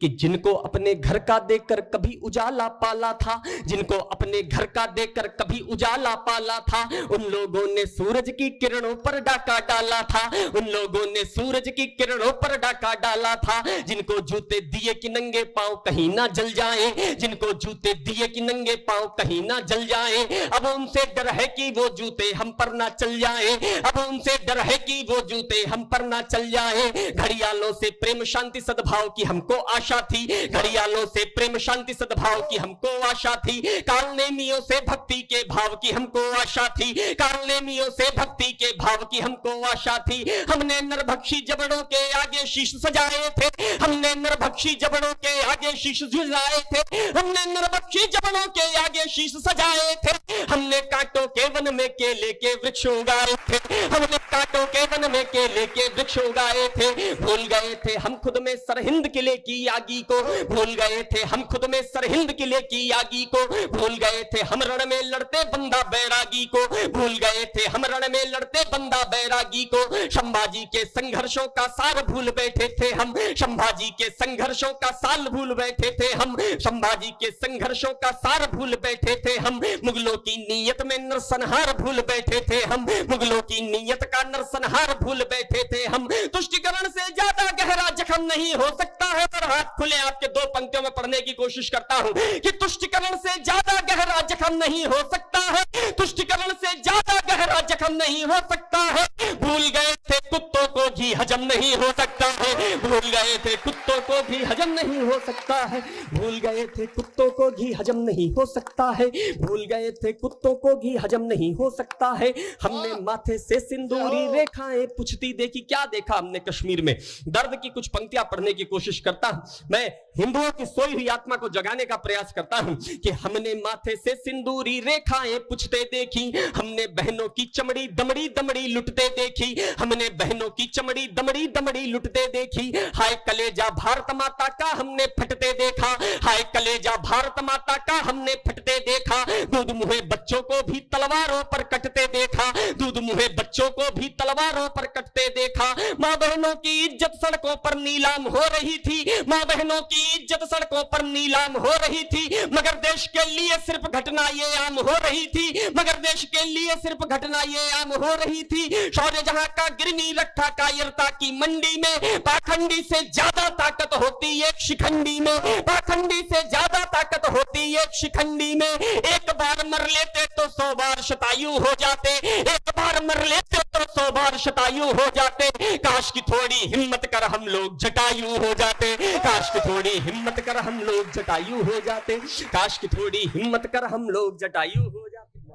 कि जिनको अपने घर का देकर कभी उजाला पाला था, जिनको अपने घर का देकर कभी उजाला पाला था, उन लोगों ने सूरज की किरणों पर डाका डाला था, उन लोगों ने सूरज की किरणों पर डाका डाला था। जिनको जूते दिए कि नंगे पांव कहीं ना जल जाए, जिनको जूते दिए कि नंगे पांव कहीं ना जल जाए, अब उनसे डर है कि वो जूते हम पर ना चल जाए, अब उनसे डर है कि वो जूते हम पर ना चल जाए। घड़ियालों से प्रेम शांति सद्भाव की हमको आशा थी, घड़ियालों से प्रेम शांति सद्भाव की हमको आशा थी, कालनेमियों से भक्ति के भाव की हमको आशा थी, कालनेमियों से भक्ति के भाव की हमको आशा थी। हमने नरभक्षी जबड़ों के आगे शीश सजाए थे, हमने नरभक्षी जबड़ों के आगे शीश सजाए थे, हमने नरभक्षी जबड़ों के आगे शीश सजाए थे। हमने कांटों के वन में केले के वृक्ष उगाए थे, हमने कांटों के वन में केले के वृक्ष उगाए थे। भूल गए थे हम खुद में सरहिंद किले की आगी को, भूल गए थे हम खुद में सरहिंद किले की आगी को, भूल गए थे हम रण में लड़ते बंदा बैरागी को, भूल गए थे हम रण में लड़ते बंदा बैरागी को। संभाजी के संघर्षों का सार भूल बैठे थे हम, संभाजी के संघर्षों का साल भूल बैठे थे हम, संभाजी के संघर्षों का सार भूल बैठे थे हम। मुगलों की नीयत में नरसंहार भूल बैठे थे हम, मुगलों की नीयत का नरसंहार भूल बैठे थे हम। तुष्टिकरण से ज्यादा गहरा जख्म नहीं हो सकता है, पर हाथ खुले आपके दो पंक्तियों में पढ़ने की कोशिश करता हूं कि तुष्टिकरण से ज्यादा गहरा जख्म नहीं हो सकता है, तुष्टिकरण से ज्यादा गहरा जख्म नहीं हो सकता है। भूल गए थे कुत्तों को घी हजम नहीं हो सकता है, भूल गए थे कुत्तों को घी हजम नहीं हो सकता है, भूल गए थे कुत्तों को घी हजम नहीं हो सकता है, भूल गए थे कुत्तों को घी हजम नहीं हो सकता है। हमने माथे से सिंदूरी रेखाएं पुछती देखी, क्या देखा हमने कश्मीर में। दर्द की कुछ पंक्तियां पढ़ने की कोशिश करता हूं, मैं हिंदुओं की सोई हुई आत्मा को जगाने का प्रयास करता हूं कि हमने माथे से सिंदूरी रेखाएं पुछते देखी, हमने बहनों की चमड़ी दमड़ी दमड़ी लुटते देखी, हमने बहनों की चमड़ी दमड़ी दमड़ी लुटते देखी। हाय कलेजा भारत माता का हमने फटते देखा, हाय कलेजा भारत माता का हमने फटते देखा। दूध मुहे बच्चों को भी तलवारों पर कटते देखा, दूध मुहे बच्चों को भी तलवारों पर कटते देखा। मां बहनों की इज्जत सड़कों पर नीलाम हो रही थी, मां बहनों की इज्जत सड़कों पर नीलाम हो रही थी, मगर देश के लिए सिर्फ घटना ये आम हो रही थी, मगर देश के लिए सिर्फ घटना ये आम हो रही थी। शौर्य जहां का गिरनी रखा कायरता की मंडी में, पाखंडी से ज्यादा ताकत होती एक शिखंडी में, पाखंडी से ज्यादा ताकत होती एक शिखंडी में। एक बार मर लेते तो 100 बार शतायु हो जाते, एक बार मर लेते तो 100 बार शतायु हो जाते। काश की थोड़ी हिम्मत कर हम लोग जटायु हो जाते, काश की थोड़ी हिम्मत कर हम लोग जटायु हो जाते, काश की थोड़ी हिम्मत कर हम लोग जटायु हो जाते।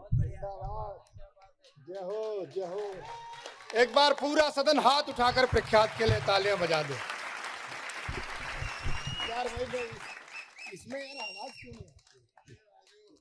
जय हो जय हो। एक बार पूरा सदन हाथ उठाकर प्रख्यात के लिए तालियां बजा दे। यार इसमें आवाज क्यों नहीं?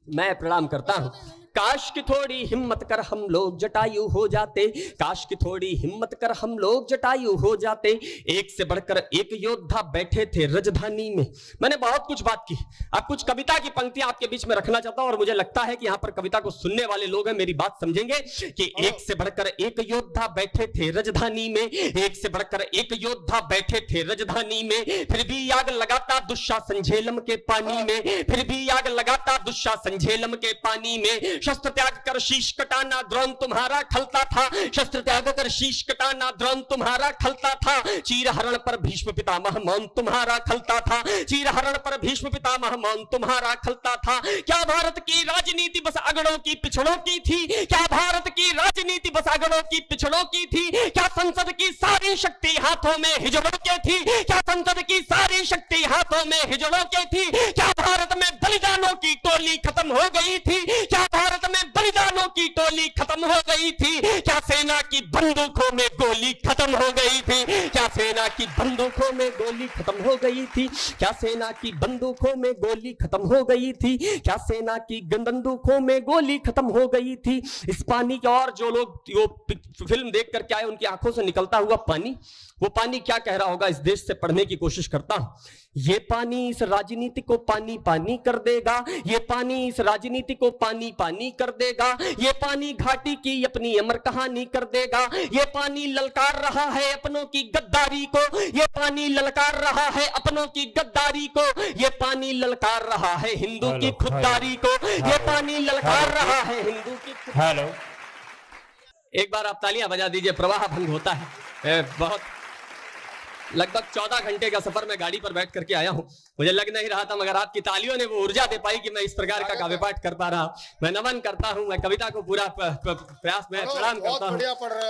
मैं प्रणाम करता हूं। काश की थोड़ी हिम्मत कर हम लोग जटायु हो जाते, काश की थोड़ी हिम्मत कर हम लोग जटायु हो जाते। एक से बढ़कर एक योद्धा बैठे थे राजधानी में। मैंने बहुत कुछ बात की, अब कुछ कविता की पंक्तियां आपके बीच में रखना चाहता हूं और मुझे लगता है कि यहां पर कविता को सुनने वाले लोग हैं, मेरी बात समझेंगे कि एक से बढ़कर एक योद्धा बैठे थे राजधानी में, एक से बढ़कर एक योद्धा बैठे थे राजधानी में। फिर भी आग लगाता दुशासन झेलम के पानी में, फिर भी आग लगाता दुशासन झेलम के पानी में। शस्त्र त्याग कर शीश कटाना द्रोण तुम्हारा खलता था, शस्त्र त्याग कर शीश कटाना द्रोण तुम्हारा खलता था। चीर हरण पर भीष्म पितामह मौन तुम्हारा खलता था, चीर हरण पर भीष्म पितामह मौन तुम्हारा खलता था। क्या भारत की राजनीति बस अगड़ों की पिछड़ों की थी, क्या भारत की राजनीति बस अगड़ों की पिछड़ों की थी। क्या संसद की सारी शक्ति हाथों में हिजड़ों के थी, क्या संसद की सारी शक्ति हाथों में हिजड़ों के थी। क्या भारत में बलिदानों की टोली खत्म हो गई थी, क्या भारत में बलिदानों की टोली खत्म हो गई थी। क्या सेना की बंदूकों में गोली खत्म हो गई थी, क्या सेना की बंदूकों में गोली खत्म हो गई थी, क्या सेना की बंदूकों में गोली खत्म हो गई थी, क्या सेना की बंदूकों में गोली खत्म हो गई थी। इस पानी के और जो लोग फिल्म देख करके आए उनकी आंखों से निकलता हुआ पानी, वो पानी क्या कह रहा होगा इस देश से पढ़ने की कोशिश करता हूं। ये पानी इस राजनीति को पानी पानी कर देगा, ये पानी इस राजनीति को पानी पानी कर देगा। देगा, ये पानी घाटी की अपनी अमर कहानी कर देगा। ये पानी ललकार रहा है अपनों की गद्दारी को, ये पानी ललकार रहा है अपनों की गद्दारी को, ये पानी ललकार रहा है हिंदू की खुददारी को, ये पानी ललकार रहा है हिंदू की। हेलो, एक बार आप तालियां बजा दीजिए, प्रवाह भंग होता है। बहुत लगभग 14 घंटे का सफर मैं गाड़ी पर बैठ करके आया हूं, मुझे लग नहीं रहा था मगर आपकी तालियों ने वो ऊर्जा दे पाई कि मैं इस प्रकार का काव्य पाठ कर पा रहा हूं। मैं नमन करता हूं, मैं कविता को पूरा प्रयास में प्रणाम करता हूं,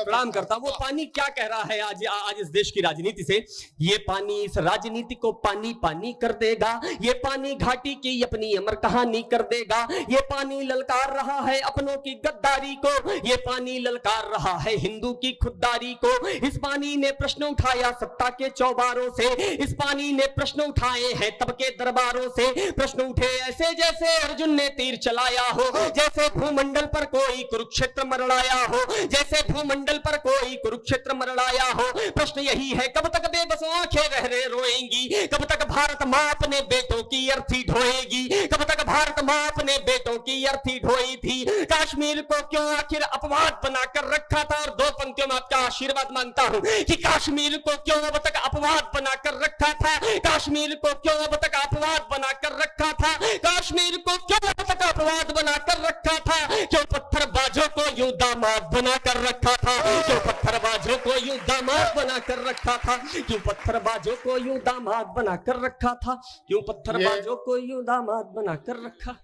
प्रणाम करता हूं। वो पानी क्या कह रहा है आज इस देश की राजनीति से, ये पानी इस राजनीति को पानी पानी कर देगा, ये पानी घाटी की अपनी अमर कहानी कर देगा, ये पानी ललकार रहा है अपनों की गद्दारी को, ये पानी ललकार रहा है हिंदू की खुददारी को। इस पानी ने प्रश्न उठाया सत्ता के चौबारों से, इस पानी ने प्रश्न उठाए हैं तब के दरबारों से, प्रश्न उठे ऐसे जैसे अर्जुन ने तीर चलाया हो, जैसे भूमंडल पर कोई कुरुक्षेत्र मरड़ाया हो, जैसे भूमंडल पर कोई कुरुक्षेत्र मरड़ाया हो। प्रश्न यही है कब तक बेबस आंखें रह रहे रोएंगी, कब तक भारत मां अपने बेटों की अर्थी ढोएगी, कब तक भारत मां अपने बेटों की अर्थी ढोई थी। कश्मीर को क्यों आखिर अपवाद बनाकर रखा था, और 2 पंक्तियों में आपका आशीर्वाद मांगता हूं कि कश्मीर को क्यों अब तक अपवाद बनाकर रखा था, कश्मीर को क्यों अब तक अपवाद बनाकर रखा था, कश्मीर को क्यों अब तक अपवाद बनाकर रखा था, क्यों पत्थरबाजों को यूं दामाद बनाकर रखा था, क्यों पत्थरबाजों को यूं दामाद बनाकर रखा था, क्यों पत्थरबाजों को यूं दामाद बनाकर रखा था, क्यों पत्थरबाजों को यूं दामाद बनाकर रखा।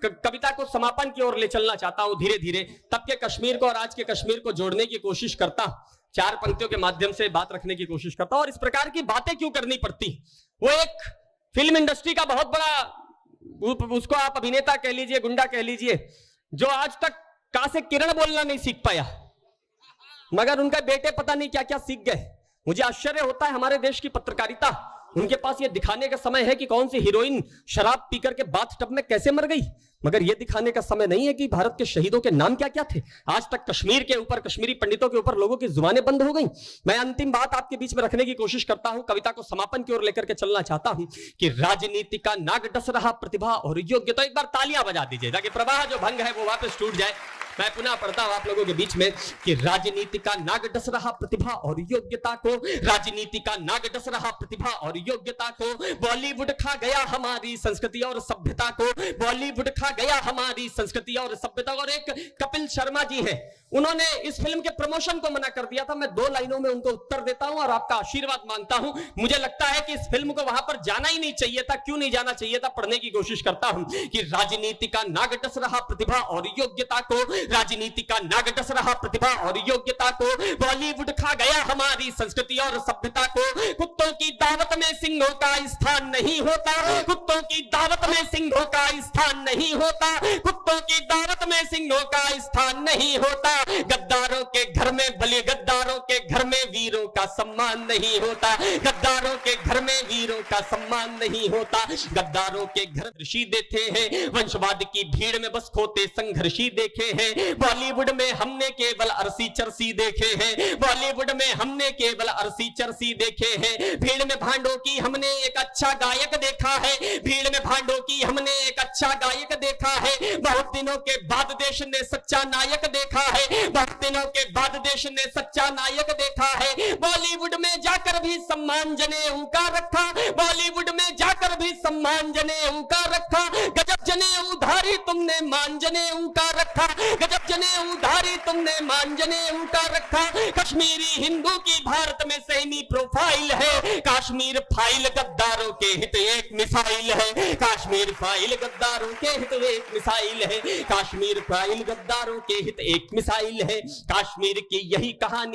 कविता को समापन की ओर ले चलना चाहता हूं धीरे धीरे, तब के कश्मीर को और आज के कश्मीर को जोड़ने की कोशिश करता हूं, 4 पंक्तियों के माध्यम से बात रखने की कोशिश करता हूं। और इस प्रकार की बातें क्यों करनी पड़ती, वो एक फिल्म इंडस्ट्री का बहुत बड़ा, उसको आप अभिनेता कह लीजिए, गुंडा कह लीजिए, जो आज तक का से किरण बोलना नहीं सीख पाया, मगर उनका बेटे पता नहीं क्या क्या सीख गए। मुझे आश्चर्य होता है हमारे देश की पत्रकारिता, उनके पास ये दिखाने का समय है कि कौन सी हीरोइन शराब पीकर के बाथटब में कैसे मर गई, मगर ये दिखाने का समय नहीं है कि भारत के शहीदों के नाम क्या क्या थे। आज तक कश्मीर के ऊपर, कश्मीरी पंडितों के ऊपर लोगों की जुबानें बंद हो गई। मैं अंतिम बात आपके बीच में रखने की कोशिश करता हूं, कविता को समापन की ओर लेकर के चलना चाहता हूं कि राजनीति का नाग डस रहा प्रतिभा और योग्य। तो एक बार तालियां बजा दीजिए ताकि प्रवाह जो भंग है वो वापस टूट जाए। मैं पुनः पढ़ता हूं आप लोगों के बीच में कि राजनीति का नाग डस रहा प्रतिभा और योग्यता को, राजनीति का नाग डस रहा प्रतिभा और योग्यता को, बॉलीवुड खा गया हमारी संस्कृति और सभ्यता को, बॉलीवुड खा गया हमारी संस्कृति और सभ्यता। और एक कपिल शर्मा जी है, उन्होंने इस फिल्म के प्रमोशन को मना कर दिया था। मैं 2 लाइनों में उनको उत्तर देता हूं और आपका आशीर्वाद मांगता हूं। मुझे लगता है कि इस फिल्म को वहां पर जाना ही नहीं चाहिए था। क्यों नहीं जाना चाहिए था, पढ़ने की कोशिश करता हूं कि राजनीति का नाग डस रहा प्रतिभा और योग्यता को, राजनीति का नाग डस रहा प्रतिभा और योग्यता को, बॉलीवुड खा गया हमारी संस्कृति और सभ्यता को। कुत्तों की दावत में सिंहों का स्थान नहीं होता, कुत्तों की दावत में सिंहों का स्थान नहीं होता, कुत्तों की दावत में सिंहों का स्थान नहीं होता। गद्दारों के घर में बलि, गद्दारों के घर में वीरों का सम्मान नहीं होता, गद्दारों के घर में वीरों का सम्मान नहीं होता। गद्दारों के घर ऋषि देखे हैं, वंशवाद की भीड़ में बस खोते संघर्षी देखे हैं। बॉलीवुड में हमने केवल अरसी चरसी देखे हैं, बॉलीवुड में हमने केवल अरसी चरसी देखे हैं। भीड़ में भांडों की हमने एक अच्छा गायक देखा है, भीड़ में भांडों की हमने एक अच्छा गायक देखा है। बहुत दिनों के बाद देश ने सच्चा नायक देखा है, बहुत दिनों के बाद देश ने सच्चा नायक देखा है। बॉलीवुड में जाकर भी सम्मान जनेऊ का रखा, बॉलीवुड में जाकर भी सम्मान जनेऊ का रखा। गजब जनेऊ धारी तुमने मान जनेऊ का रखा, गजब जनेऊ धारी तुमने मान जनेऊ का रखा। कश्मीरी हिंदू की भारत में सेमी प्रोफाइल है, कश्मीर फाइल गद्दारों के हित एक मिसाइल है, कश्मीर फाइल गद्दारों के हित एक मिसाइल है, कश्मीर फाइल गद्दारों के हित एक मिसाइल है। कश्मीर की यही कहानी